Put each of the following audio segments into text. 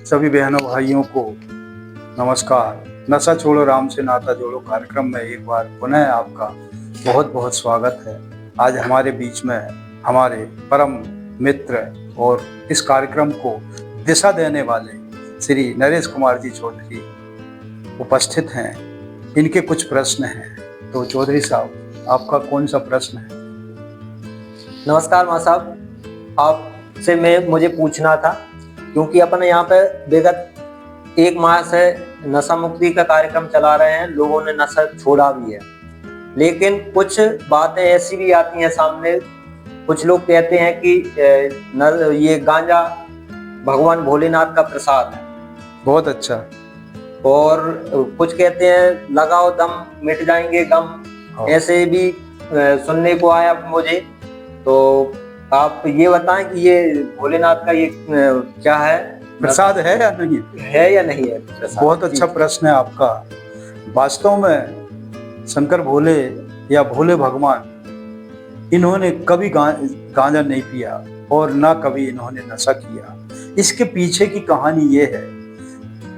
सभी बहनों भाइयों को नमस्कार। नशा छोड़ो राम से नाता जोड़ो कार्यक्रम में एक बार पुनः आपका बहुत बहुत स्वागत है। आज हमारे बीच में हमारे परम मित्र और इस कार्यक्रम को दिशा देने वाले श्री नरेश कुमार जी चौधरी उपस्थित हैं। इनके कुछ प्रश्न हैं, तो चौधरी साहब आपका कौन सा प्रश्न है? नमस्कार मां साहब, आपसे मुझे पूछना था क्योंकि अपन यहाँ पे विगत 1 माह से नशा मुक्ति का कार्यक्रम चला रहे हैं। लोगों ने नशा छोड़ा भी है, लेकिन कुछ बातें ऐसी भी आती हैं सामने। कुछ लोग कहते हैं कि ये गांजा भगवान भोलेनाथ का प्रसाद है। बहुत अच्छा। और कुछ कहते हैं लगाओ दम मिट जाएंगे गम। ऐसे भी सुनने को आया मुझे। तो आप ये बताएं कि ये भोलेनाथ का ये क्या है, प्रसाद है या नहीं है प्रसाद? बहुत अच्छा प्रश्न है आपका। वास्तव में शंकर भोले या भोले भगवान इन्होंने कभी गांजा नहीं पिया और ना कभी इन्होंने नशा किया। इसके पीछे की कहानी ये है,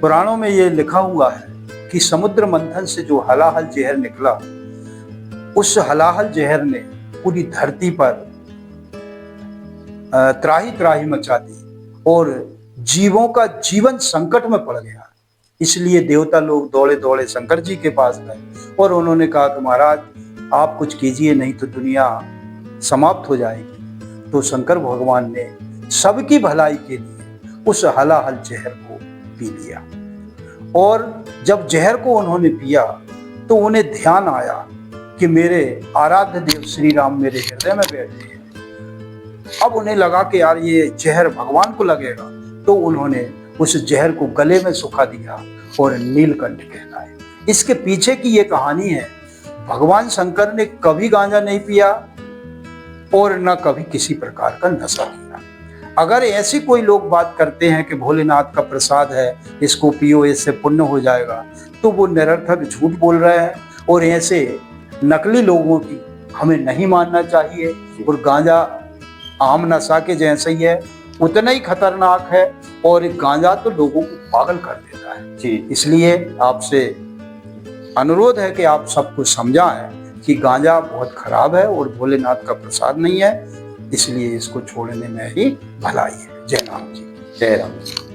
पुराणों में ये लिखा हुआ है कि समुद्र मंथन से जो हलाहल जहर निकला, उस हलाहल जहर ने पूरी धरती पर त्राही त्राही मचा दी और जीवों का जीवन संकट में पड़ गया। इसलिए देवता लोग दौड़े दौड़े शंकर जी के पास गए और उन्होंने कहा कि महाराज आप कुछ कीजिए, नहीं तो दुनिया समाप्त हो जाएगी। तो शंकर भगवान ने सबकी भलाई के लिए उस हलाहल जहर को पी लिया। और जब जहर को उन्होंने पिया तो उन्हें ध्यान आया कि मेरे आराध्य देव श्री राम मेरे हृदय में बैठे हैं। अब उन्हें लगा कि यार ये जहर भगवान को लगेगा, तो उन्होंने उस जहर को गले में सुखा दिया और नीलकंठ कहलाए। इसके पीछे की ये कहानी है, भगवान शंकर ने कभी गांजा नहीं पिया और न कभी किसी प्रकार का नशा किया। अगर ऐसी कोई लोग बात करते हैं कि भोलेनाथ का प्रसाद है, इसको पियो इससे पुण्य हो जाएगा, तो वो निरर्थक झूठ बोल रहे हैं। और ऐसे नकली लोगों की हमें नहीं मानना चाहिए। और गांजा आम नशा के जैसे ही है, उतना ही खतरनाक है और गांजा तो लोगों को पागल कर देता है जी। इसलिए आपसे अनुरोध है कि आप सबको समझाएं कि गांजा बहुत खराब है और भोलेनाथ का प्रसाद नहीं है, इसलिए इसको छोड़ने में ही भलाई है। जय राम जी। जय राम जी।